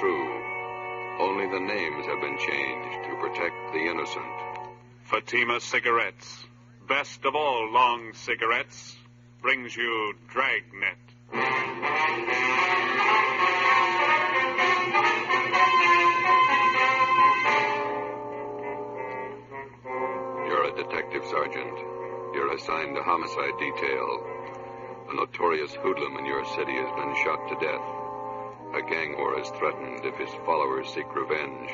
true. Only the names have been changed to protect the innocent. Fatima Cigarettes, best of all long cigarettes, brings you Dragnet. You're a detective sergeant. You're assigned to homicide detail. A notorious hoodlum in your city has been shot to death. A gang war is threatened if his followers seek revenge.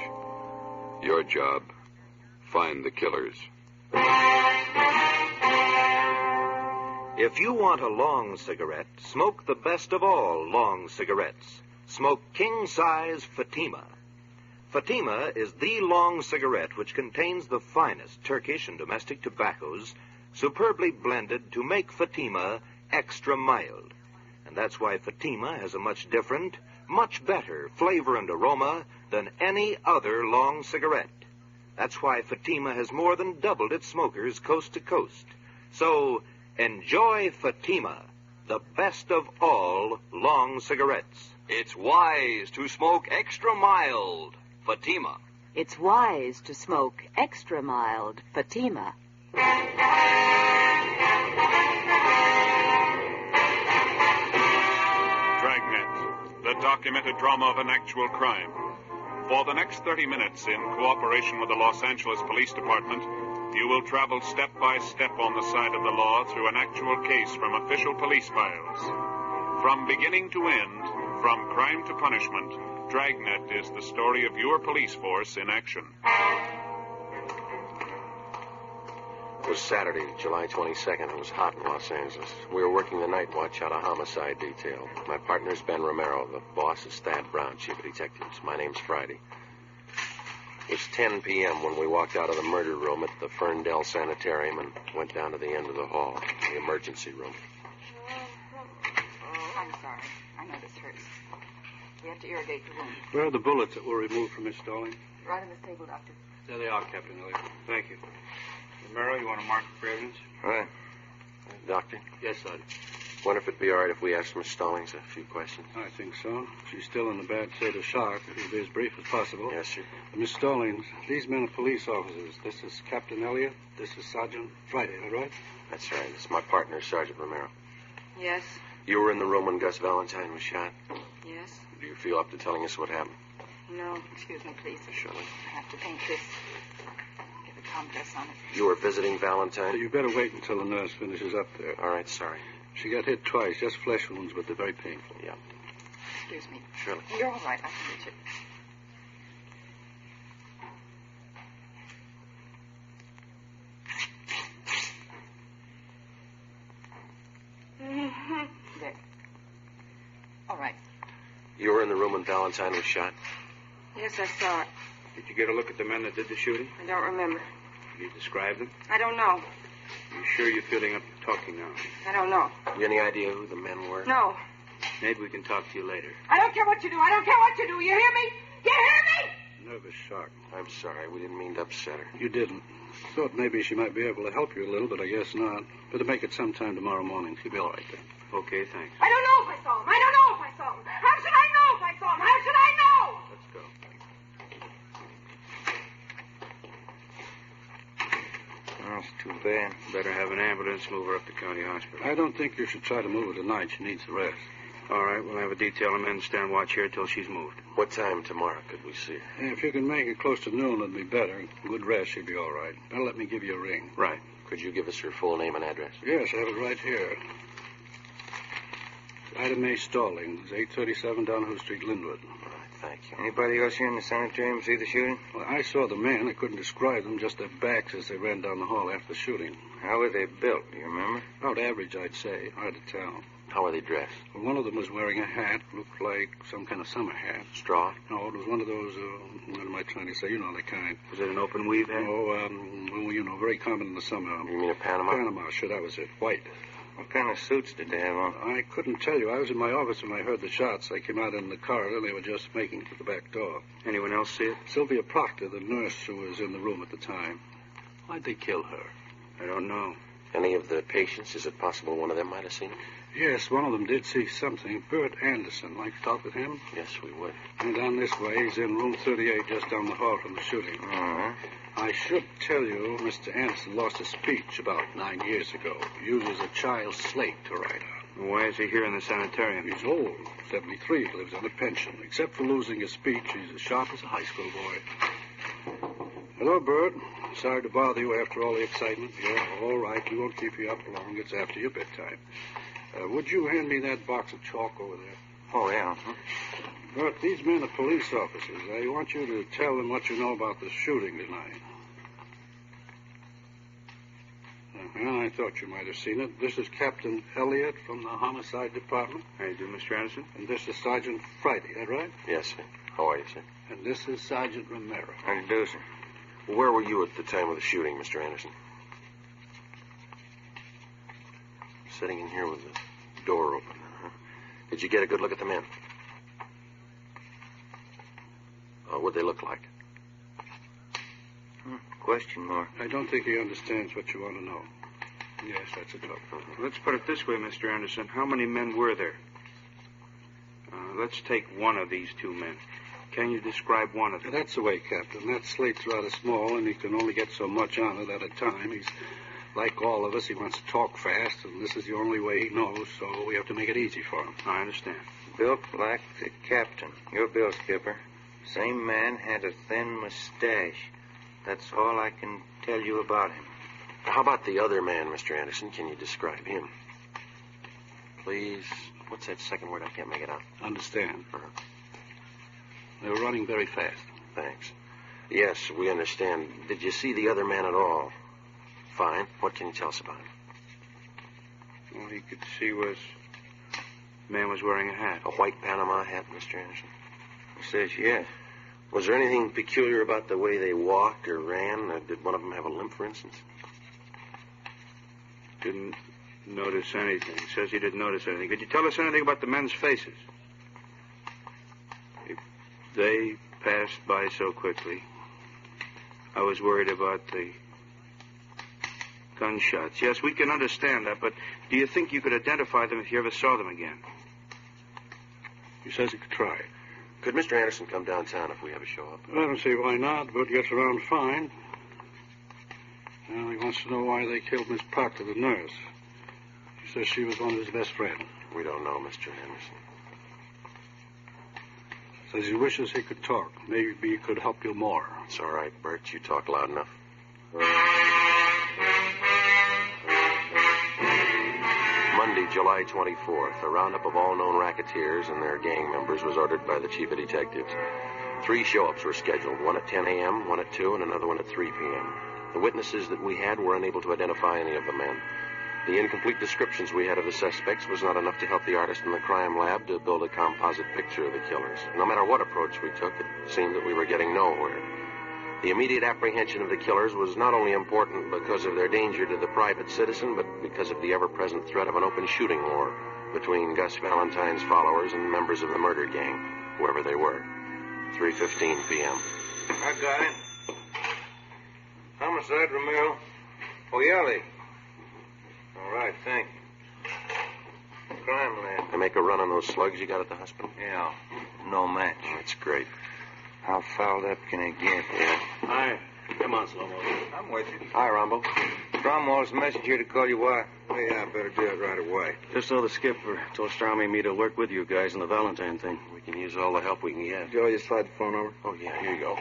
Your job, find the killers. If you want a long cigarette, smoke the best of all long cigarettes. Smoke king-size Fatima. Fatima is the long cigarette which contains the finest Turkish and domestic tobaccos, superbly blended to make Fatima extra mild. And that's why Fatima has a much different, much better flavor and aroma than any other long cigarette. That's why Fatima has more than doubled its smokers coast to coast. So, enjoy Fatima, the best of all long cigarettes. It's wise to smoke extra mild Fatima. It's wise to smoke extra mild Fatima. Dragnet, the documented drama of an actual crime. For the next 30 minutes, in cooperation with the Los Angeles Police Department, you will travel step by step on the side of the law through an actual case from official police files. From beginning to end, from crime to punishment, Dragnet is the story of your police force in action. It was Saturday, July 22nd. It was hot in Los Angeles. We were working the night watch out of homicide detail. My partner's Ben Romero. The boss is Thad Brown, chief of detectives. My name's Friday. It was 10 p.m. when we walked out of the murder room at the Ferndale Sanitarium and went down to the end of the hall, the emergency room. I'm sorry. I know this hurts. We have to irrigate the room. Where are the bullets that were removed from Miss Stalling? Right on this table, Doctor. There they are, Captain Elliott. Thank you. Romero, you want to mark it for evidence? All right. Doctor? Yes, Sergeant. Wonder if it'd be all right if we asked Miss Stallings a few questions. I think so. She's still in a bad state of shock. It'll be as brief as possible. Yes, sir. Miss Stallings, these men are police officers. This is Captain Elliott. This is Sergeant Friday, is that right? That's right. It's my partner, Sergeant Romero. Yes. You were in the room when Gus Valentine was shot. Yes. Do you feel up to telling us what happened? No. Excuse me, please. Surely. I have to paint this. Get a compress on it. You were visiting Valentine? So you better wait until the nurse finishes up there. All right, sorry. She got hit twice, just flesh wounds, but they're very painful. Yeah. Excuse me. Surely. You're all right. I can reach it. There. All right. You were in the room when Valentine was shot? Yes, I saw it. Did you get a look at the men that did the shooting? I don't remember. Can you describe them? I don't know. You sure you're feeling up to talking now? I don't know. You any idea who the men were? No. Maybe we can talk to you later. I don't care what you do. I don't care what you do. You hear me? You hear me? Nervous shock. I'm sorry. We didn't mean to upset her. You didn't. Thought maybe she might be able to help you a little, but I guess not. Better make it sometime tomorrow morning. She'll be all right then. Okay, thanks. I don't know if I saw him. I don't know if I saw him. How should I know if I saw him? How should I know? Let's go. Well, it's too bad. Better have an ambulance move her up to county hospital. I don't think you should try to move her tonight. She needs the rest. All right, we'll have a detail of men stand watch here till she's moved. What time tomorrow could we see her? If you can make it close to noon, it'd be better. Good rest, she'd be all right. Better let me give you a ring. Right. Could you give us her full name and address? Yes, I have it right here. Ida Mae Stallings, 837 Downhill Street, Linwood. All right, thank you. Anybody else here in the sanitarium see the shooting? Well, I saw the men. I couldn't describe them, just their backs as they ran down the hall after the shooting. How were they built, do you remember? About average, I'd say. Hard to tell. How are they dressed? Well, one of them was wearing a hat, looked like some kind of summer hat. Straw? No, it was one of those, what am I trying to say? You know the kind. Was it an open weave hat? Oh, well, you know, very common in the summer. You mean a Panama? Panama, sure, that was it. White. What kind of suits did they have on? I couldn't tell you. I was in my office when I heard the shots. I came out in the corridor. They were just making for the back door. Anyone else see it? Sylvia Proctor, the nurse who was in the room at the time. Why'd they kill her? I don't know. Any of the patients, is it possible one of them might have seen him? Yes, one of them did see something. Bert Anderson. Like to talk with him? Yes, we would. And down this way, he's in room 38, just down the hall from the shooting. Uh-huh. I should tell you, Mr. Anderson lost his speech about 9 years ago. He uses a child's slate to write on. Why is he here in the sanitarium? He's old, 73, lives on a pension. Except for losing his speech, he's as sharp as a high school boy. Hello, Bert. Sorry to bother you after all the excitement. Yeah, all right. We won't keep you up long. It's after your bedtime. Would you hand me that box of chalk over there? Oh, yeah. Bert, these men are police officers. I want you to tell them what you know about the shooting tonight. Well, I thought you might have seen it. This is Captain Elliott from the Homicide Department. How you do, Mr. Anderson? And this is Sergeant Friday, that right? Yes, sir. How are you, sir? And this is Sergeant Romero. How you do, sir? Where were you at the time of the shooting, Mr. Anderson? Sitting in here with the door open. Huh? Did you get a good look at the men? What'd they look like? Question mark. I don't think he understands what you want to know. Yes, that's a tough one. Let's put it this way, Mr. Anderson. How many men were there? Let's take one of these two men. Can you describe one of them? That's the way, Captain. That slate's rather small, and he can only get so much on it at a time. He's like all of us. He wants to talk fast, and this is the only way he knows, so we have to make it easy for him. I understand. Built like the captain. Your bill, Skipper. Same man had a thin mustache. That's all I can tell you about him. How about the other man, Mr. Anderson? Can you describe him? Please. What's that second word? I can't make it out. Understand. Uh-huh. They were running very fast. Thanks. Yes, we understand. Did you see the other man at all? Fine. What can you tell us about him? All he could see was the man was wearing a hat. A white Panama hat, Mr. Anderson? He says yes. Was there anything peculiar about the way they walked or ran? Did one of them have a limp, for instance? Didn't notice anything. He says he didn't notice anything. Could you tell us anything about the men's faces? They passed by so quickly. I was worried about the gunshots. Yes, we can understand that, but do you think you could identify them if you ever saw them again? He says he could try. Could Mr. Anderson come downtown if we ever show up? I don't see why not. Bert gets around fine. Well, he wants to know why they killed Miss Proctor, the nurse. He says she was one of his best friends. We don't know, Mr. Anderson. Says he wishes he could talk. Maybe he could help you more. It's all right, Bert. You talk loud enough. Monday, July 24th, a roundup of all known racketeers and their gang members was ordered by the chief of detectives. 3 show-ups were scheduled, one at 10 a.m., one at 2, and another one at 3 p.m. The witnesses that we had were unable to identify any of the men. The incomplete descriptions we had of the suspects was not enough to help the artist in the crime lab to build a composite picture of the killers. No matter what approach we took, it seemed that we were getting nowhere. The immediate apprehension of the killers was not only important because of their danger to the private citizen, but because of the ever-present threat of an open shooting war between Gus Valentine's followers and members of the murder gang, whoever they were. 3:15 p.m. I got it. Homicide, Romero. Oh, Yali. All right, thank you. Crime lab. They make a run on those slugs you got at the hospital? Yeah, no match. Oh, that's great. How fouled up can it get? Yeah. Hi. Come on, Slow-Mo. I'm with you. Hi, Rombo. Cromwell's message here to call you why. Oh, yeah, I better do it right away. Just so the skipper told Strami and me to work with you guys on the Valentine thing. We can use all the help we can get. Joe, you slide the phone over? Oh, yeah, here you go.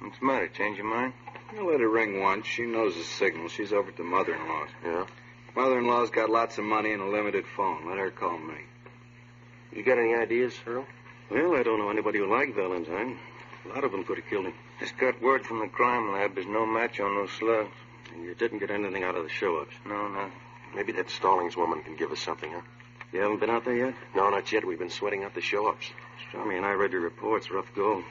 What's the matter? Change your mind? I let her ring once. She knows the signal. She's over at the mother-in-law's. Yeah? Mother-in-law's got lots of money and a limited phone. Let her call me. You got any ideas, Earl? Well, I don't know anybody who liked Valentine. A lot of them could have killed him. Just got word from the crime lab. There's no match on those slugs. And you didn't get anything out of the show-ups. No, no. Maybe that Stallings woman can give us something, huh? You haven't been out there yet? No, not yet. We've been sweating out the show-ups. Strami and I read your reports. Rough go.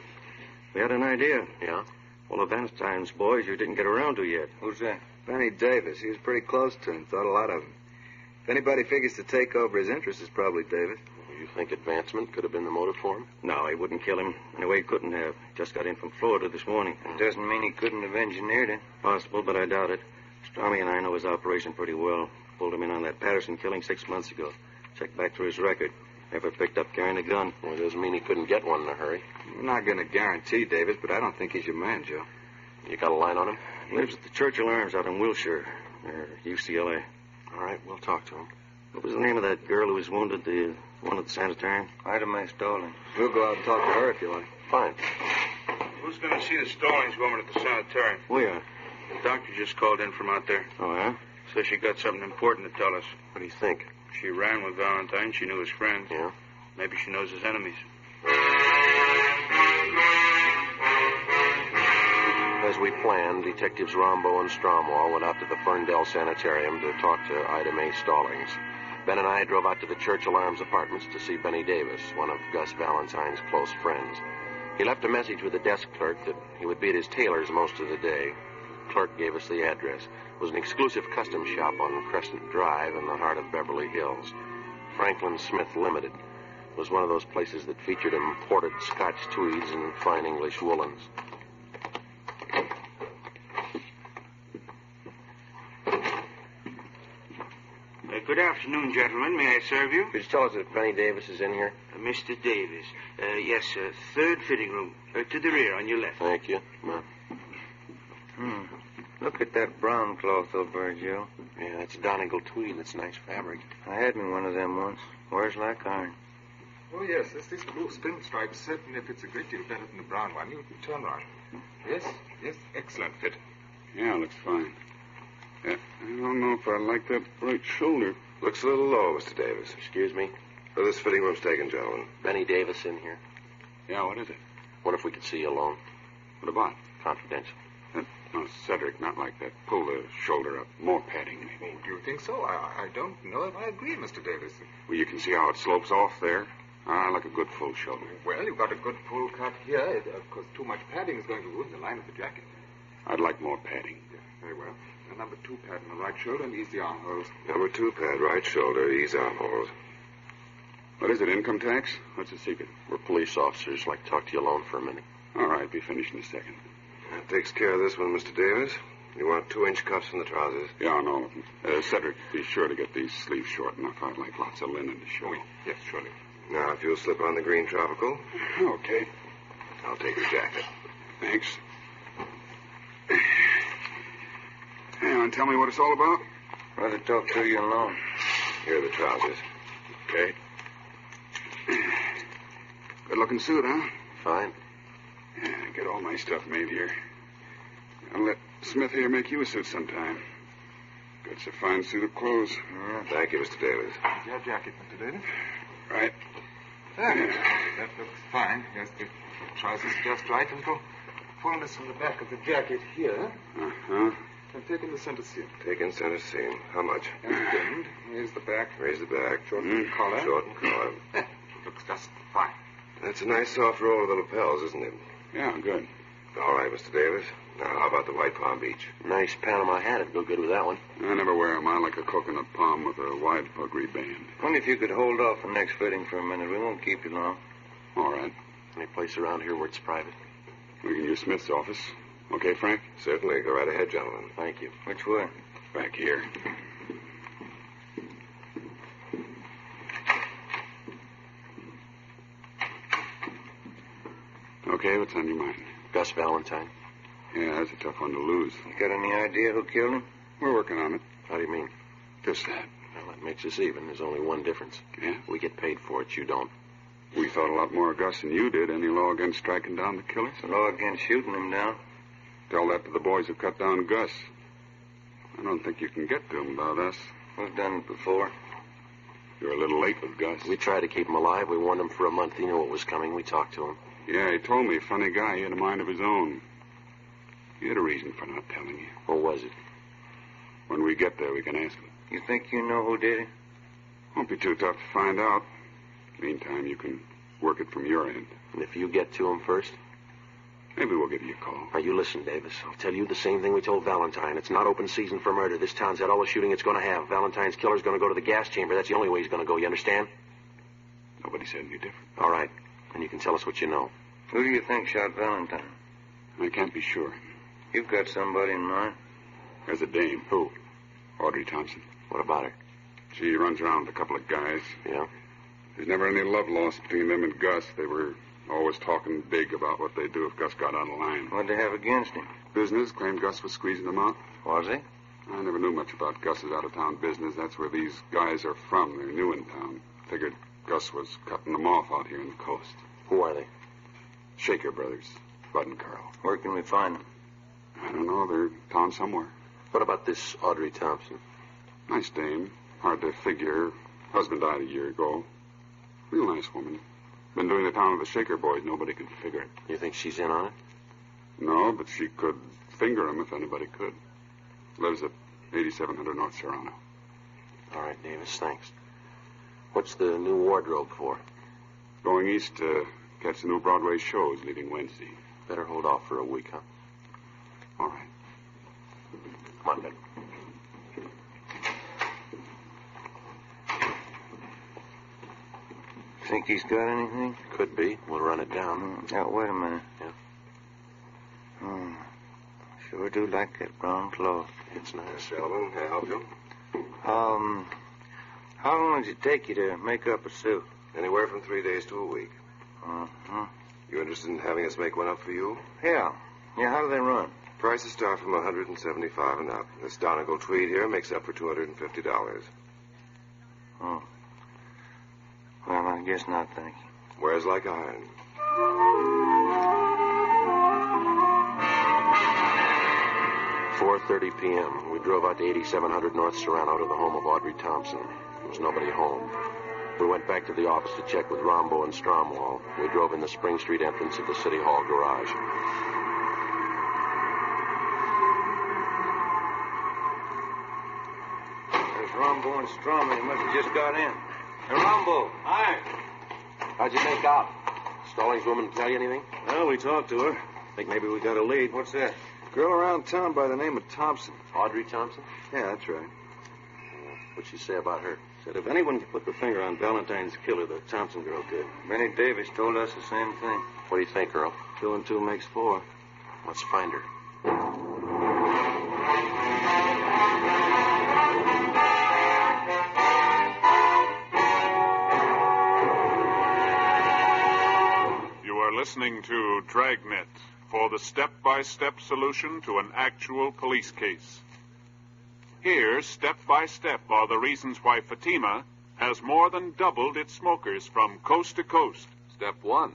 We had an idea. Yeah? Well, of Valentine's boys you didn't get around to yet. Who's that? Benny Davis. He was pretty close to him. Thought a lot of him. If anybody figures to take over his interest, it's probably Davis. You think advancement could have been the motive for him? No, he wouldn't kill him. Anyway, he couldn't have. Just got in from Florida this morning. It doesn't mean he couldn't have engineered it. Possible, but I doubt it. Stromey and I know his operation pretty well. Pulled him in on that Patterson killing 6 months ago. Checked back through his record. Never picked up carrying a gun. Well, it doesn't mean he couldn't get one in a hurry. I'm not going to guarantee, Davis, but I don't think he's your man, Joe. You got a line on him? Lives at the Churchill Arms out in Wilshire, near UCLA. All right, we'll talk to him. What was the name of that girl who was wounded, the one at the sanitarium? Ida Mae Stallings. We'll go out and talk to her if you like. Fine. Who's going to see the Stallings woman at the sanitarium? We are. The doctor just called in from out there. Oh, yeah? Says she got something important to tell us. What do you think? She ran with Valentine. She knew his friends. Yeah? Maybe she knows his enemies. As we planned, Detectives Rombo and Stromwell went out to the Ferndale Sanitarium to talk to Ida Mae Stallings. Ben and I drove out to the Churchill Arms apartments to see Benny Davis, one of Gus Valentine's close friends. He left a message with the desk clerk that he would be at his tailor's most of the day. The clerk gave us the address. It was an exclusive custom shop on Crescent Drive in the heart of Beverly Hills. Franklin Smith Limited was one of those places that featured imported Scotch tweeds and fine English woolens. Good afternoon, gentlemen. May I serve you? Could you tell us if Benny Davis is in here? Mr. Davis. Yes, sir. Third fitting room. To the rear, on your left. Thank you. Come on. Look at that brown cloth over there, Joe. Yeah, that's Donegal tweed. That's nice fabric. I had me one of them once. Wears like iron. Oh, yes. This blue pinstripe certainly fits a great deal better than the brown one. You turn around. Yes, excellent fit. Yeah, looks fine. Yeah, I don't know if I like that right shoulder. Looks a little low, Mr. Davis. Excuse me? So this fitting room's taken, gentlemen. Benny Davis in here. Yeah, what is it? What if we could see you alone? What about? Confidential. No, Cedric, not like that. Pull the shoulder up. More padding, maybe. Oh, do you think so? I don't know if I agree, Mr. Davis. Well, you can see how it slopes off there. I like a good full shoulder. Well, you've got a good full cut here. Of course, too much padding is going to ruin the line of the jacket. I'd like more padding. Yeah, very well. A number 2 pad on the right shoulder and ease the armholes. Number 2 pad, right shoulder, ease armholes. What is it, income tax? What's the secret? We're police officers. Like to talk to you alone for a minute. All right, be finished in a second. That takes care of this one, Mr. Davis. You want 2-inch cuffs in the trousers? Yeah, on all of them. Cedric, be sure to get these sleeves short enough. I'd like lots of linen to show. Oh, yes, surely. Now, if you'll slip on the green tropical. Okay. I'll take the jacket. Thanks. Hey, want to tell me what it's all about? Rather talk to you alone. Here are the trousers. Okay. Good-looking suit, huh? Fine. Yeah, get all my stuff made here. I'll let Smith here make you a suit sometime. It's a fine suit of clothes. Yeah. Thank you, Mr. Davis. Your jacket, Mr. Davis. Right. That looks fine. Yes, the trousers just right. And go fullness on the back of the jacket here. Uh-huh. And take in the center seam. Take in center seam. How much? And bend. Raise the back. Raise the back. Shorten the collar. Shorten collar. Looks just fine. That's a nice soft roll of the lapels, isn't it? Yeah, good. All right, Mr. Davis. Now, how about the white Palm Beach? Nice Panama hat would go good with that one. I never wear them. I like a coconut palm with a wide puggree band. Only if you could hold off the next fitting for a minute. We won't keep you long. All right. Any place around here where it's private? We can use Smith's office. Okay, Frank? Certainly. Go right ahead, gentlemen. Thank you. Which way? Back here. Okay, what's on your mind? Gus Valentine. Yeah, that's a tough one to lose. You got any idea who killed him? We're working on it. How do you mean? Just that. Well, that makes us even. There's only one difference. Yeah? We get paid for it. You don't. We thought a lot more of Gus than you did. Any law against striking down the killers? The law against shooting him down. Tell that to the boys who cut down Gus. I don't think you can get to him about us. We've done it before. You're a little late with Gus. We tried to keep him alive. We warned him for a month. He knew what was coming. We talked to him. Yeah, he told me. Funny guy. He had a mind of his own. He had a reason for not telling you. What was it? When we get there, we can ask him. You think you know who did it? Won't be too tough to find out. Meantime, you can work it from your end. And if you get to him first? Maybe we'll give you a call. Now, you listen, Davis. I'll tell you the same thing we told Valentine. It's not open season for murder. This town's had all the shooting it's going to have. Valentine's killer's going to go to the gas chamber. That's the only way he's going to go. You understand? Nobody said any different. All right. And you can tell us what you know. Who do you think shot Valentine? I can't be sure. You've got somebody in mind? There's a dame. Who? Audrey Thompson. What about her? She runs around with a couple of guys. Yeah? There's never any love lost between them and Gus. They were always talking big about what they'd do if Gus got out of line. What'd they have against him? Business claimed Gus was squeezing them out. Was he? I never knew much about Gus's out-of-town business. That's where these guys are from. They're new in town. Figured Gus was cutting them off out here on the coast. Who are they? Shaker brothers, Bud and Carl. Where can we find them? I don't know. They're in town somewhere. What about this Audrey Thompson? Nice dame. Hard to figure. Husband died a year ago. Real nice woman. Been doing the town with the Shaker boys. Nobody could figure it. You think she's in on it? No, but she could finger him if anybody could. Lives at 8700 North Serrano. All right, Davis, thanks. What's the new wardrobe for? Going east to catch the new Broadway shows leaving Wednesday. Better hold off for a week, huh? All right. Come on, Ben. Think he's got anything? Could be. We'll run it down. Now, wait a minute. Yeah. Sure do like that brown cloth. It's nice. Sullivan, can I help you? How long does it take you to make up a suit? Anywhere from 3 days to a week. Uh-huh. You interested in having us make one up for you? Yeah. Yeah, how do they run? Prices start from $175 and up. This Donegal tweed here makes up for $250. Oh. Well, I guess not, thank you. Wears like iron. 4:30 p.m. We drove out to 8700 North Serrano to the home of Audrey Thompson. There was nobody home. We went back to the office to check with Rombo and Stromwall. We drove in the Spring Street entrance of the City Hall garage. There's Rombo and Strom. They must have just got in. Hey, Rombo. Hi. How'd you make out? Stallings woman tell you anything? Well, we talked to her. Think maybe we got a lead. What's that? Girl around town by the name of Thompson. Audrey Thompson? Yeah, that's right. What'd she say about her? Said if anyone could put the finger on Valentine's killer, the Thompson girl could. Benny Davis told us the same thing. What do you think, Earl? 2 and 2 makes 4. Let's find her. You are listening to Dragnet for the step-by-step solution to an actual police case. Here, step by step, are the reasons why Fatima has more than doubled its smokers from coast to coast. Step 1.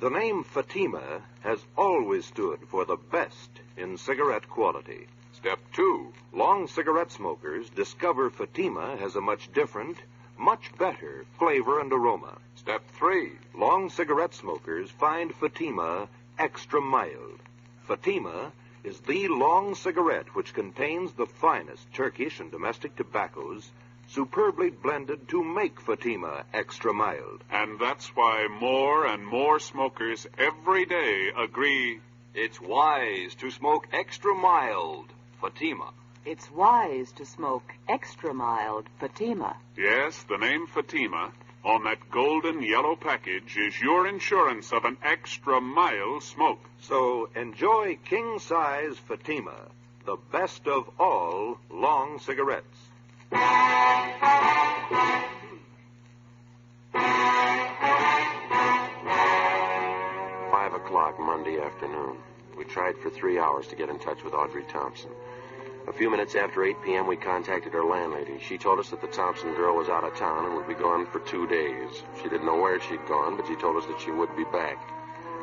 The name Fatima has always stood for the best in cigarette quality. Step 2. Long cigarette smokers discover Fatima has a much different, much better flavor and aroma. Step 3. Long cigarette smokers find Fatima extra mild. Fatima is the long cigarette which contains the finest Turkish and domestic tobaccos superbly blended to make Fatima extra mild. And that's why more and more smokers every day agree it's wise to smoke extra mild Fatima. It's wise to smoke extra mild Fatima. Yes, the name Fatima on that golden yellow package is your insurance of an extra mild smoke. So enjoy king-size Fatima, the best of all long cigarettes. 5 o'clock Monday afternoon. We tried for 3 hours to get in touch with Audrey Thompson. A few minutes after 8 p.m., we contacted her landlady. She told us that the Thompson girl was out of town and would be gone for 2 days. She didn't know where she'd gone, but she told us that she would be back.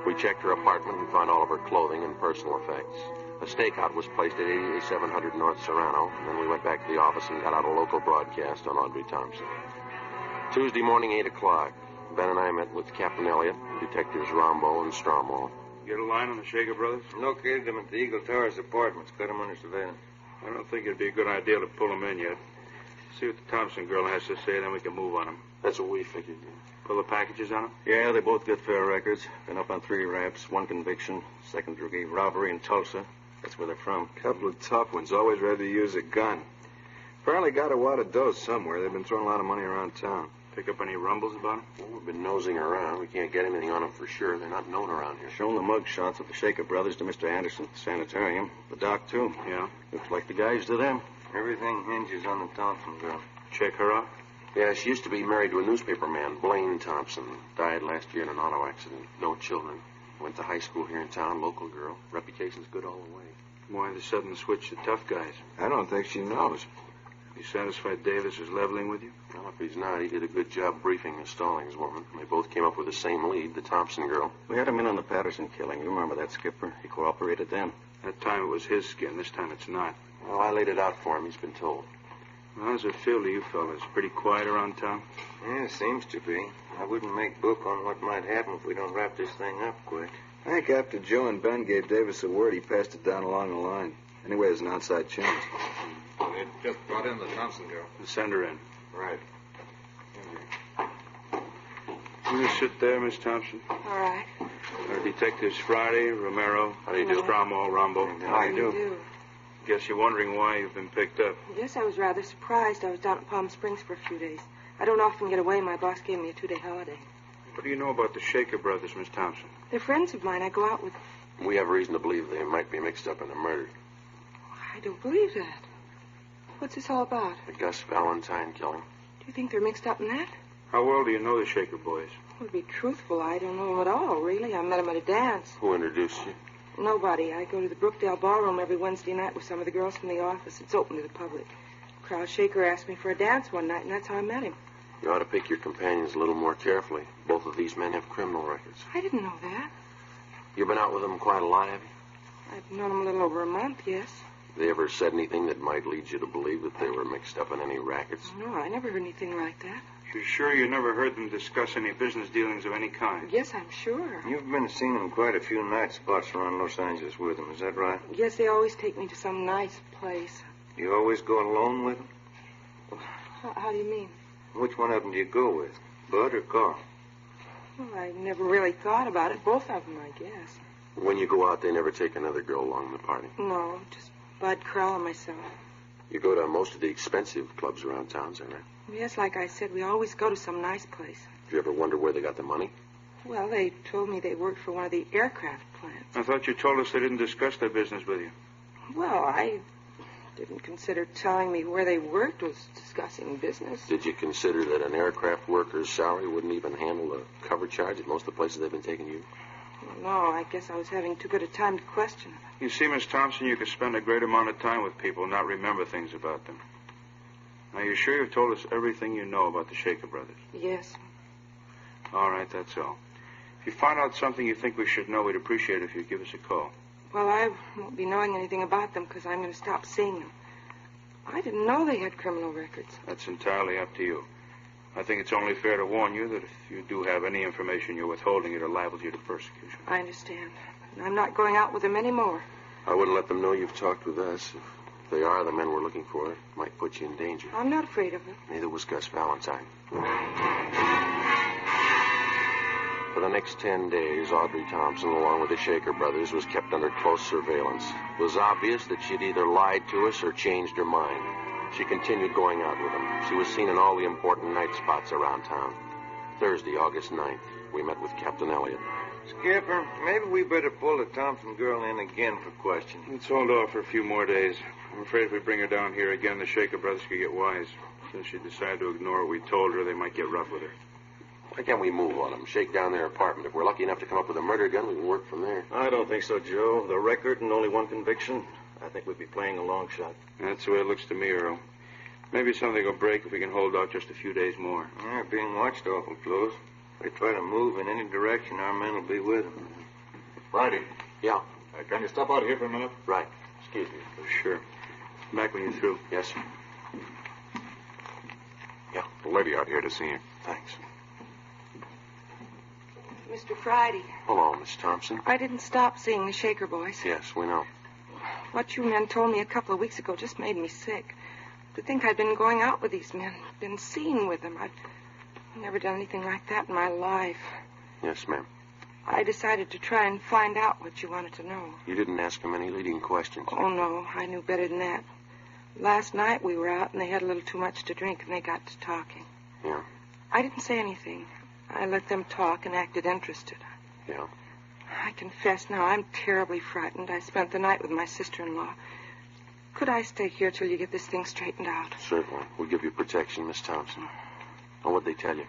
We checked her apartment and found all of her clothing and personal effects. A stakeout was placed at 8700 North Serrano, and then we went back to the office and got out a local broadcast on Audrey Thompson. Tuesday morning, 8 o'clock, Ben and I met with Captain Elliott, Detectives Rombo and Stromwall. Get a line on the Shaker brothers? Located them at the Eagle Towers apartments. Got them under surveillance. I don't think it'd be a good idea to pull them in yet. See what the Thompson girl has to say, then we can move on them. That's what we figured. Pull the packages on them? Yeah, they both got fair records. Been up on 3 raps, 1 conviction, second-degree robbery in Tulsa. That's where they're from. Couple of tough ones, always ready to use a gun. Apparently got a wad of dough somewhere. They've been throwing a lot of money around town. Pick up any rumbles about them? Well, we've been nosing around. We can't get anything on them for sure. They're not known around here. Shown the mug shots of the Shaker brothers to Mr. Anderson at the sanitarium. The doc, too. Yeah? Looks like the guys to them. Everything hinges on the Thompson girl. Check her out? Yeah, she used to be married to a newspaper man, Blaine Thompson. Died last year in an auto accident. No children. Went to high school here in town, local girl. Reputation's good all the way. Why the sudden switch to tough guys? I don't think she knows. You satisfied Davis is leveling with you? Well, if he's not, he did a good job briefing the Stallings woman. They both came up with the same lead, the Thompson girl. We had him in on the Patterson killing. You remember that, Skipper? He cooperated then. That time it was his skin. This time it's not. Well, I laid it out for him. He's been told. Well, how does it feel to you fellas? Pretty quiet around town? Yeah, it seems to be. I wouldn't make book on what might happen if we don't wrap this thing up quick. I think after Joe and Ben gave Davis a word, he passed it down along the line. Anyway, there's an outside chance. They just brought in the Thompson girl. Send her in. Right. You just sit there, Miss Thompson. All right. Our detectives Friday, Romero, how do you do? Stramo, Rombo. How do you do? Guess you're wondering why you've been picked up. Yes, I was rather surprised. I was down at Palm Springs for a few days. I don't often get away. My boss gave me a 2-day holiday. What do you know about the Shaker brothers, Miss Thompson? They're friends of mine. I go out with... We have reason to believe they might be mixed up in a murder. I don't believe that. What's this all about? The Gus Valentine killing. Do you think they're mixed up in that? How well do you know the Shaker boys? Well, to be truthful, I don't know them at all, really. I met them at a dance. Who introduced you? Nobody. I go to the Brookdale Ballroom every Wednesday night with some of the girls from the office. It's open to the public. Carl Shaker asked me for a dance one night, and that's how I met him. You ought to pick your companions a little more carefully. Both of these men have criminal records. I didn't know that. You've been out with them quite a lot, have you? I've known them a little over a month, yes. They ever said anything that might lead you to believe that they were mixed up in any rackets? No, I never heard anything like that. You're sure you never heard them discuss any business dealings of any kind? Yes, I'm sure. You've been seeing them quite a few night spots around Los Angeles with them, is that right? Yes, they always take me to some nice place. You always go alone with them? How do you mean? Which one of them do you go with, Bud or Carl? Well, I never really thought about it. Both of them, I guess. When you go out, they never take another girl along the party? No, just Bud, Carl, and myself. You go to most of the expensive clubs around town, is that right? Yes, like I said, we always go to some nice place. Did you ever wonder where they got the money? Well, they told me they worked for one of the aircraft plants. I thought you told us they didn't discuss their business with you. Well, I didn't consider telling me where they worked was discussing business. Did you consider that an aircraft worker's salary wouldn't even handle the cover charge at most of the places they've been taking you? Well, no, I guess I was having too good a time to question it. You see, Miss Thompson, you could spend a great amount of time with people and not remember things about them. Now, you sure you've told us everything you know about the Shaker brothers? Yes. All right, that's all. If you find out something you think we should know, we'd appreciate it if you'd give us a call. Well, I won't be knowing anything about them because I'm going to stop seeing them. I didn't know they had criminal records. That's entirely up to you. I think it's only fair to warn you that if you do have any information you're withholding, it'll liable you to persecution. I understand. And I'm not going out with them anymore. I wouldn't let them know you've talked with us. If they are the men we're looking for, it might put you in danger. I'm not afraid of them. Neither was Gus Valentine. For the next 10 days, Audrey Thompson, along with the Shaker brothers, was kept under close surveillance. It was obvious that she'd either lied to us or changed her mind. She continued going out with them. She was seen in all the important night spots around town. Thursday, August 9th, we met with Captain Elliott. Skipper, maybe we better pull the Thompson girl in again for questioning. Let's hold off for a few more days. I'm afraid if we bring her down here again, the Shaker brothers could get wise. Since she decided to ignore what we told her, they might get rough with her. Why can't we move on them, shake down their apartment? If we're lucky enough to come up with a murder gun, we can work from there. I don't think so, Joe. The record and only one conviction. I think we'd be playing a long shot. That's the way it looks to me, Earl. Maybe something will break if we can hold out just a few days more. They're being watched awful close. If they try to move in any direction, our men will be with them. Friday. Yeah. Can you stop out here for a minute? Right. Excuse me. Sure. Back when you're through. Yes, sir. Yeah, the lady out here to see you. Thanks. Mr. Friday. Hello, Miss Thompson. I didn't stop seeing the Shaker boys. Yes, we know. What you men told me a couple of weeks ago just made me sick. To think I'd been going out with these men, been seen with them. I've never done anything like that in my life. Yes, ma'am. I decided to try and find out what you wanted to know. You didn't ask them any leading questions. Oh, no, I knew better than that. Last night we were out and they had a little too much to drink and they got to talking. Yeah. I didn't say anything. I let them talk and acted interested. Yeah? I confess now, I'm terribly frightened. I spent the night with my sister-in-law. Could I stay here till you get this thing straightened out? Certainly. We'll give you protection, Miss Thompson. Now, what'd they tell you?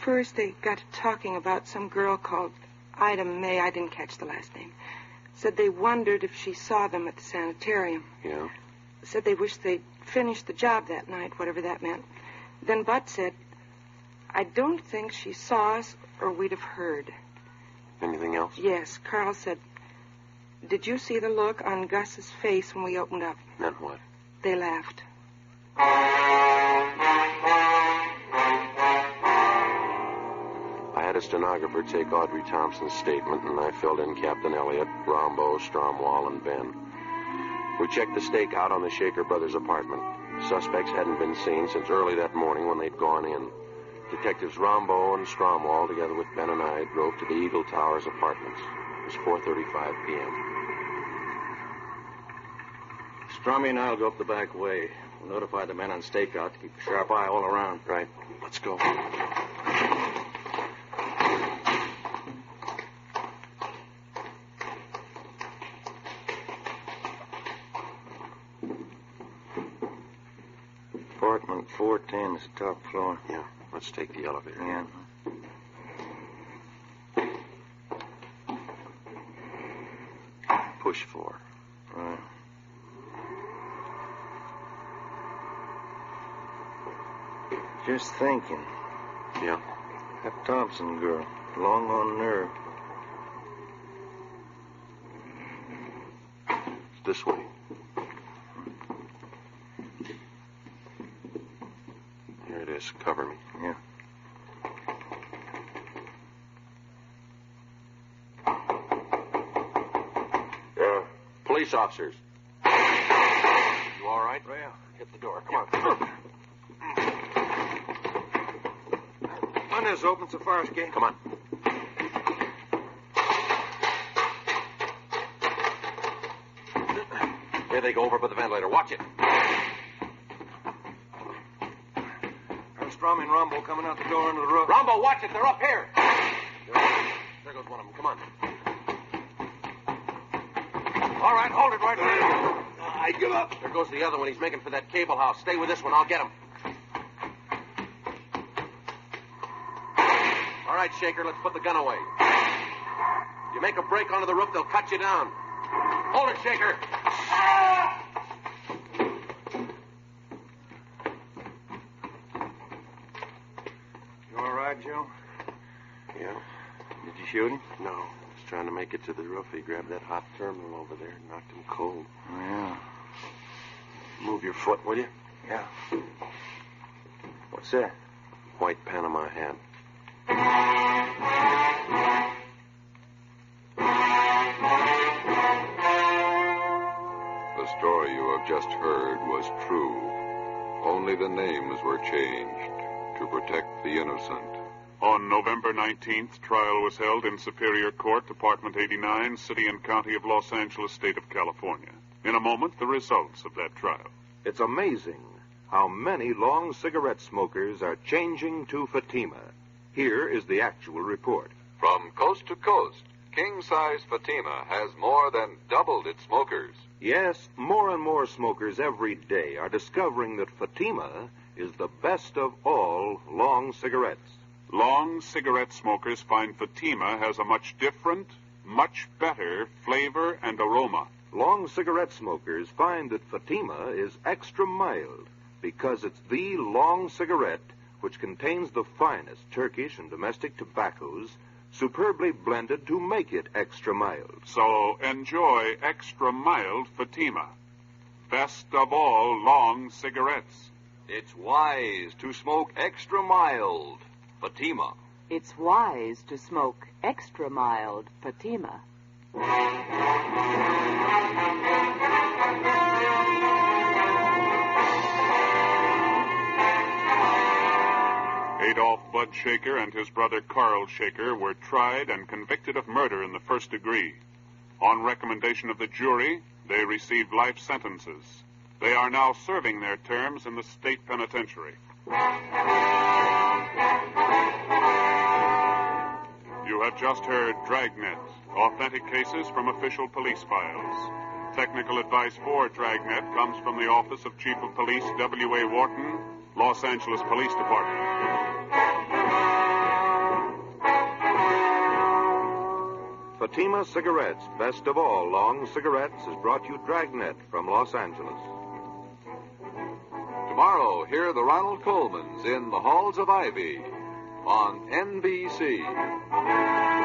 First, they got to talking about some girl called Ida May. I didn't catch the last name. Said they wondered if she saw them at the sanitarium. Yeah? Said they wished they'd finished the job that night, whatever that meant. Then Bud said, I don't think she saw us or we'd have heard. Anything else? Yes. Carl said, did you see the look on Gus's face when we opened up? Then what? They laughed. I had a stenographer take Audrey Thompson's statement, and I filled in Captain Elliott, Rombo, Stromwall, and Ben. We checked the stakeout on the Shaker brothers' apartment. Suspects hadn't been seen since early that morning when they'd gone in. Detectives Rombo and Stromwall, together with Ben and I, drove to the Eagle Towers apartments. It was 4:35 p.m. Strummy and I'll go up the back way. We'll notify the men on stakeout to keep a sharp eye all around. Right. Let's go. Apartment 410 is the top floor. Yeah. Let's take the elevator. Yeah. Push 4. Right. Just thinking. Yeah? That Thompson girl, long on nerve. This way. Here it is. Cover me. Yeah. Police officers. You all right? Well, hit the door. Come on. Windows open so far as gate. Come on. Here they go over by the ventilator. Watch it. There's Strummy and Rombo coming out the door into the roof. Rombo, watch it. They're up here. There goes one of them. Come on. All right, hold it right there. I give up. There goes the other one. He's making for that cable house. Stay with this one. I'll get him. All right, Shaker, let's put the gun away. You make a break onto the roof, they'll cut you down. Hold it, Shaker. You all right, Joe? Yeah. Did you shoot him? No. He's trying to make it to the roof. He grabbed that hot terminal over there and knocked him cold. Oh, yeah. Move your foot, will you? Yeah. What's that? White Panama hat. The story you have just heard was true. Only the names were changed to protect the innocent. On November 19th, trial was held in Superior Court, Department 89, City and County of Los Angeles, State of California. In a moment, the results of that trial. It's amazing how many long cigarette smokers are changing to Fatima. Here is the actual report. From coast to coast, king-size Fatima has more than doubled its smokers. Yes, more and more smokers every day are discovering that Fatima is the best of all long cigarettes. Long cigarette smokers find Fatima has a much different, much better flavor and aroma. Long cigarette smokers find that Fatima is extra mild because it's the long cigarette which contains the finest Turkish and domestic tobaccos superbly blended to make it extra mild. So enjoy extra mild Fatima. Best of all long cigarettes. It's wise to smoke extra mild Fatima. It's wise to smoke extra mild Fatima. Adolph Bud Shaker and his brother Carl Shaker were tried and convicted of murder in the first degree. On recommendation of the jury, they received life sentences. They are now serving their terms in the state penitentiary. have just heard Dragnet, authentic cases from official police files. Technical advice for Dragnet comes from the Office of Chief of Police W.A. Wharton, Los Angeles Police Department. Fatima Cigarettes, best of all long cigarettes, has brought you Dragnet from Los Angeles. Tomorrow, hear the Ronald Colmans in The Halls of Ivy on NBC.